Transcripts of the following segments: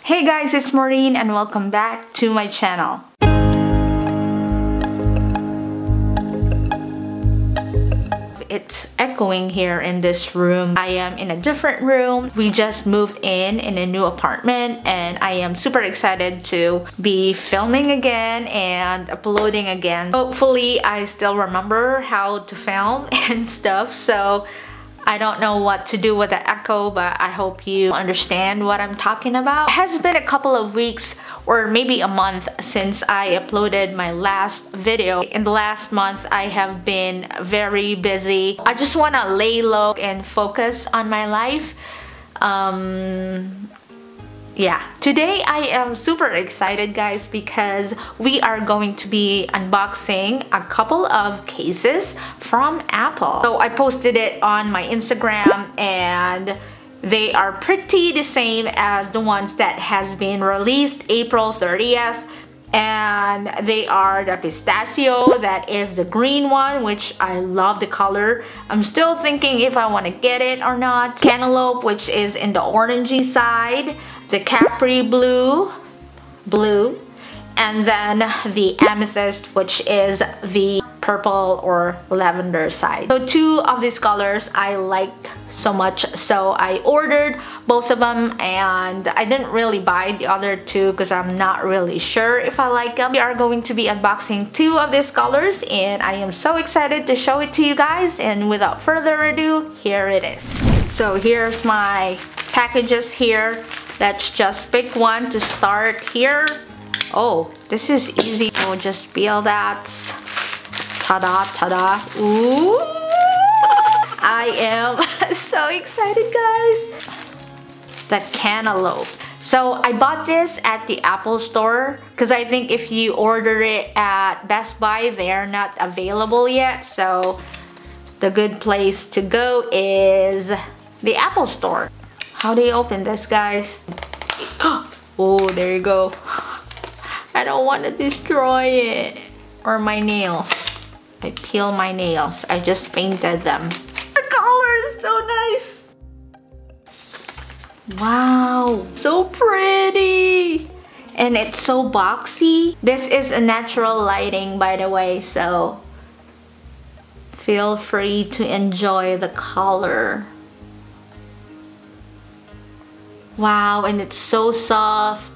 Hey guys, it's Maureen and welcome back to my channel. It's echoing here in this room. I am in a different room. We just moved in a new apartment and I am super excited to be filming again and uploading again. Hopefully I still remember how to film and stuff, so I don't know what to do with the echo, but I hope you understand what I'm talking about. It has been a couple of weeks or maybe a month since I uploaded my last video. In the last month, I have been very busy. I just want to lay low and focus on my life. Yeah, today I am super excited, guys, because we are going to be unboxing a couple of cases from Apple. So I posted it on my Instagram and they are pretty the same as the ones that has been released April 30th. And they are the pistachio, that is the green one, which I love the color. I'm still thinking if I want to get it or not. Cantaloupe, which is in the orangey side. The Capri blue, and then the Amethyst, which is the purple or lavender side. So two of these colors I like so much, so I ordered both of them, and I didn't really buy the other two because I'm not really sure if I like them. We are going to be unboxing two of these colors and I am so excited to show it to you guys, and without further ado, here it is. So here's my packages here. Let's just pick one to start here. Oh, this is easy. We'll just peel that. Ta-da, ta-da. Ooh! I am so excited, guys. The cantaloupe. So I bought this at the Apple store because I think if you order it at Best Buy, they're not available yet. So the good place to go is the Apple store. How do you open this, guys? Oh, there you go. I don't want to destroy it. Or my nails. I peel my nails. I just painted them. The color is so nice. Wow, so pretty. And it's so boxy. This is a natural lighting, by the way, so feel free to enjoy the color. Wow, and it's so soft.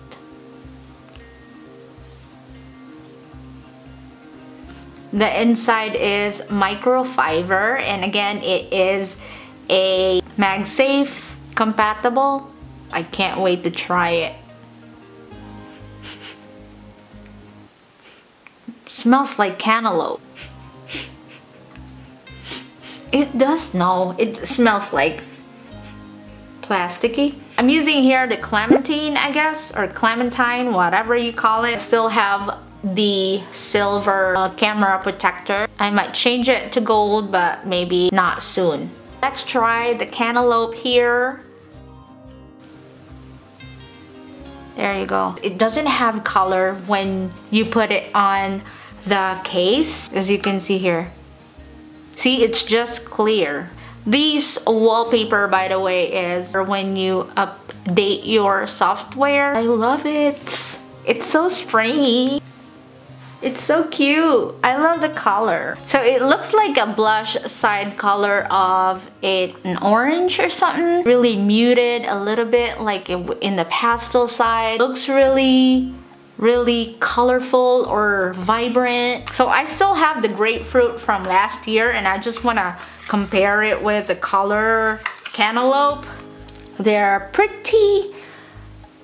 The inside is microfiber, and again, it is a MagSafe compatible. I can't wait to try it. Smells like cantaloupe. It does, no, it smells like plasticky. I'm using here the clementine, I guess, or clementine, whatever you call it. I still have the silver camera protector. I might change it to gold, but maybe not soon. Let's try the cantaloupe here. There you go. It doesn't have color when you put it on the case, as you can see here. See, it's just clear. This wallpaper, by the way, is when you update your software. I love it. It's so springy. It's so cute. I love the color. So it looks like a blush side color of an orange or something. Really muted a little bit, like in the pastel side. Looks really colorful or vibrant. So I still have the grapefruit from last year and I just want to compare it with the color cantaloupe. They're pretty,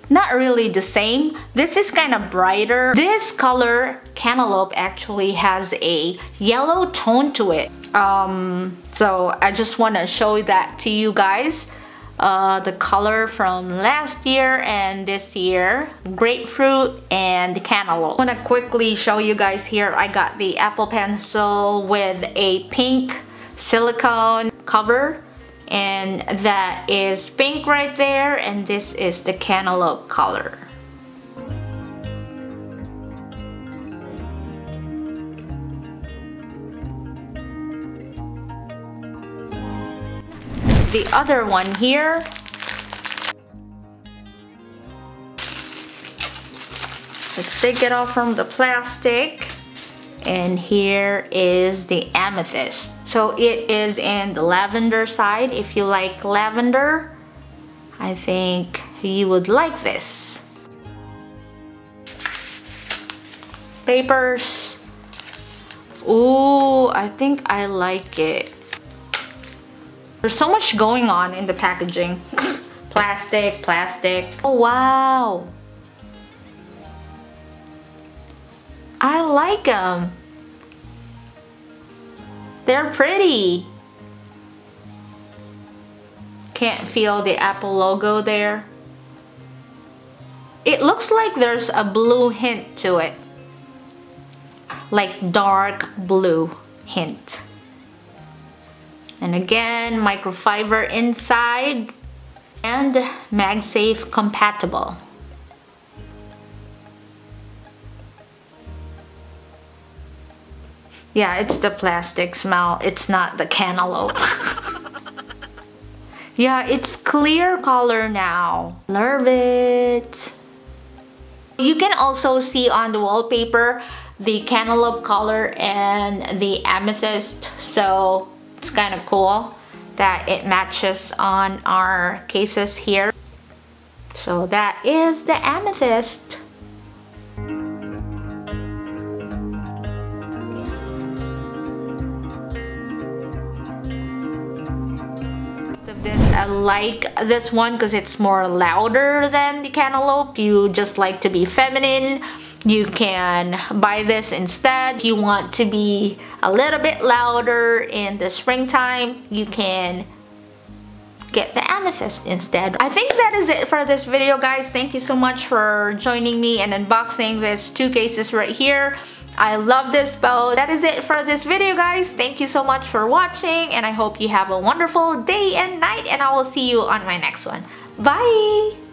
not really the same. This is kind of brighter. This color cantaloupe actually has a yellow tone to it. So I just want to show that to you guys. The color from last year and this year, grapefruit and cantaloupe. I want to quickly show you guys here. I got the Apple Pencil with a pink silicone cover, and that is pink right there, and this is the cantaloupe color. The other one here Let's take it off from the plastic. And here is the amethyst. So it is in the lavender side. If you like lavender, I think you would like this. Papers. Ooh, I think I like it. There's so much going on in the packaging. Plastic, plastic. Oh, wow. I like them. They're pretty. Can't feel the Apple logo there. It looks like there's a blue hint to it. Like dark blue hint. And again, microfiber inside and MagSafe compatible. Yeah, it's the plastic smell. It's not the cantaloupe. Yeah, it's clear color now. Love it. You can also see on the wallpaper the cantaloupe color and the amethyst. So it's kind of cool that it matches on our cases here. So that is the amethyst. I like this one because it's more louder than the cantaloupe. If you just like to be feminine, you can buy this instead. If you want to be a little bit louder in the springtime, you can get the amethyst instead. I think that is it for this video, guys. Thank you so much for joining me and unboxing these two cases right here. I love this bow. That is it for this video, guys. Thank you so much for watching, and I hope you have a wonderful day and night, and I will see you on my next one. Bye!